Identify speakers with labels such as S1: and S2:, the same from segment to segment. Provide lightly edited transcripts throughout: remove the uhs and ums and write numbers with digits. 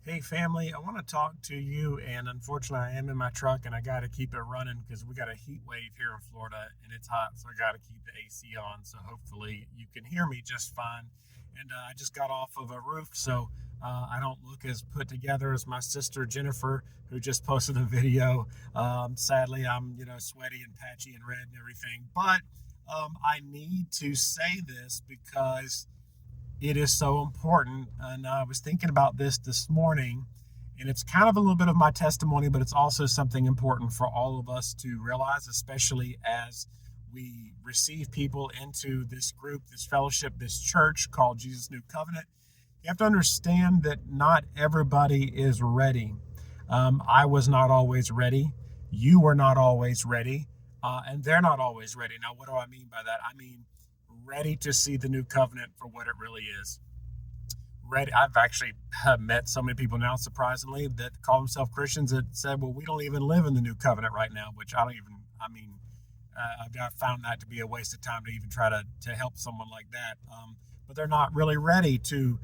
S1: Hey family, I want to talk to you, and unfortunately, I am in my truck and I got to keep it running because we got a heat wave here in Florida and it's hot, so I got to keep the AC on. So hopefully, you can hear me just fine. And I just got off of a roof, so I don't look as put together as my sister Jennifer, who just posted a video. Sadly, I'm sweaty and patchy and red and everything, but I need to say this because it is so important. And I was thinking about this morning, and it's kind of a little bit of my testimony, but it's also something important for all of us to realize, especially as we receive people into this group, this fellowship, this church called Jesus New Covenant. You have to understand that not everybody is ready. I was not always ready. You were not always ready. And they're not always ready. Now, what do I mean by that? I mean, ready to see the new covenant for what it really is. Ready. I've actually met so many people now, surprisingly, that call themselves Christians that said, well, we don't even live in the new covenant right now, which I mean, I've found that to be a waste of time to even try to help someone like that. But they're not really ready to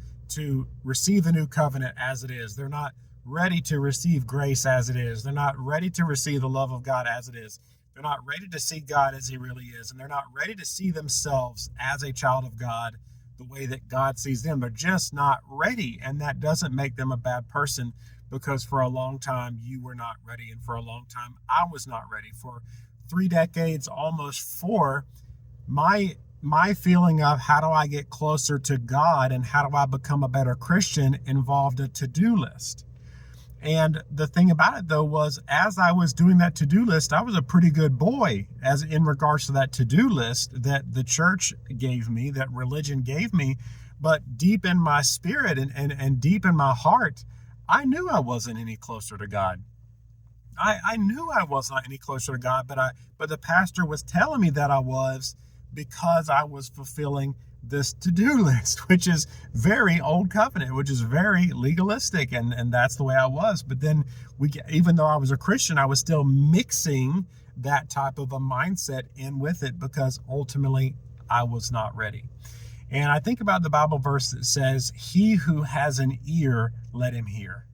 S1: receive the new covenant as it is. They're not ready to receive grace as it is. They're not ready to receive the love of God as it is. They're not ready to see God as he really is. And they're not ready to see themselves as a child of God the way that God sees them. They're just not ready. And that doesn't make them a bad person, because for a long time you were not ready. And for a long time I was not ready. For 3 decades, almost 4, my feeling of how do I get closer to God and how do I become a better Christian involved a to-do list. And the thing about it, though, was as I was doing that to-do list, I was a pretty good boy as in regards to that to-do list that the church gave me, that religion gave me. But deep in my spirit and deep in my heart, I knew I wasn't any closer to God. I knew I was not any closer to God, but the pastor was telling me that I was, because I was fulfilling this to-do list, which is very old covenant, which is very legalistic, and that's the way I was. But then even though I was a Christian, I was still mixing that type of a mindset in with it, because ultimately I was not ready. And I think about the Bible verse that says, he who has an ear, let him hear.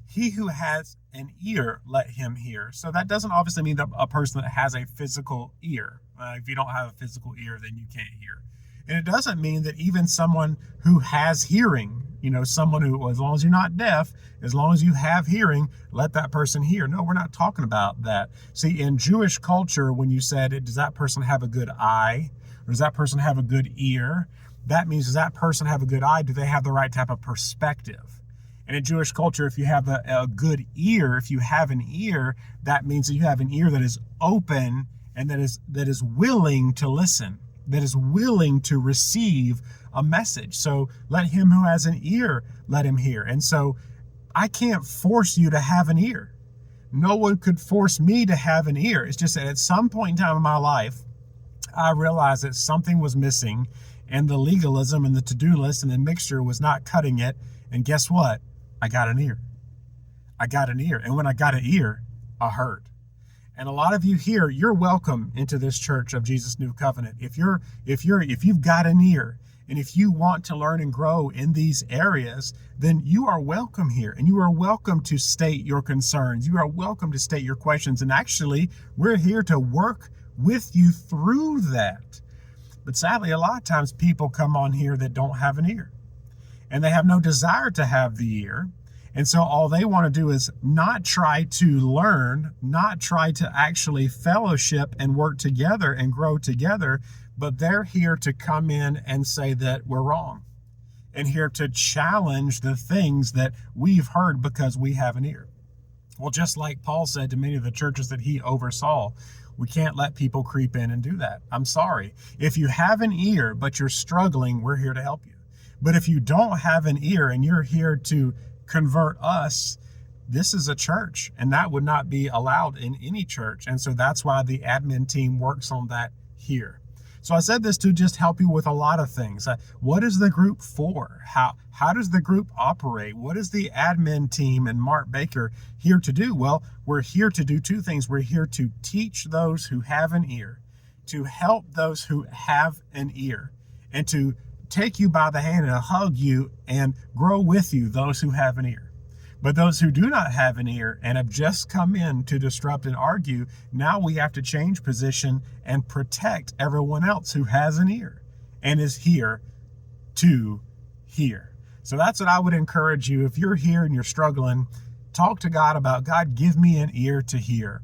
S1: He who has an ear, let him hear. So that doesn't obviously mean that a person that has a physical ear. If you don't have a physical ear, then you can't hear. And it doesn't mean that even someone who has hearing, someone who, as long as you're not deaf, as long as you have hearing, let that person hear. No, we're not talking about that. See, in Jewish culture, when you said, does that person have a good eye? Or does that person have a good ear? That means, does that person have a good eye? Do they have the right type of perspective? And in Jewish culture, if you have a good ear, if you have an ear, that means that you have an ear that is open and that is willing to listen, that is willing to receive a message. So let him who has an ear, let him hear. And so I can't force you to have an ear. No one could force me to have an ear. It's just that at some point in time in my life, I realized that something was missing, and the legalism and the to-do list and the mixture was not cutting it. And guess what? I got an ear. I got an ear. And when I got an ear, I heard. And a lot of you here, you're welcome into this church of Jesus New Covenant. If you've got an ear, and if you want to learn and grow in these areas, then you are welcome here. And you are welcome to state your concerns. You are welcome to state your questions. And actually, we're here to work with you through that. But sadly, a lot of times people come on here that don't have an ear, and they have no desire to have the ear. And so all they want to do is not try to learn, not try to actually fellowship and work together and grow together, but they're here to come in and say that we're wrong, and here to challenge the things that we've heard because we have an ear. Well, just like Paul said to many of the churches that he oversaw, we can't let people creep in and do that. I'm sorry. If you have an ear, but you're struggling, we're here to help you. But if you don't have an ear and you're here to convert us, this is a church, and that would not be allowed in any church. And so that's why the admin team works on that here. So I said this to just help you with a lot of things. What is the group for? How does the group operate? What is the admin team and Mark Baker here to do? Well, we're here to do 2 things. We're here to teach those who have an ear, to help those who have an ear, and to take you by the hand and hug you and grow with you, those who have an ear. But those who do not have an ear and have just come in to disrupt and argue, now we have to change position and protect everyone else who has an ear and is here to hear. So that's what I would encourage you. If you're here and you're struggling, talk to God about, God, give me an ear to hear.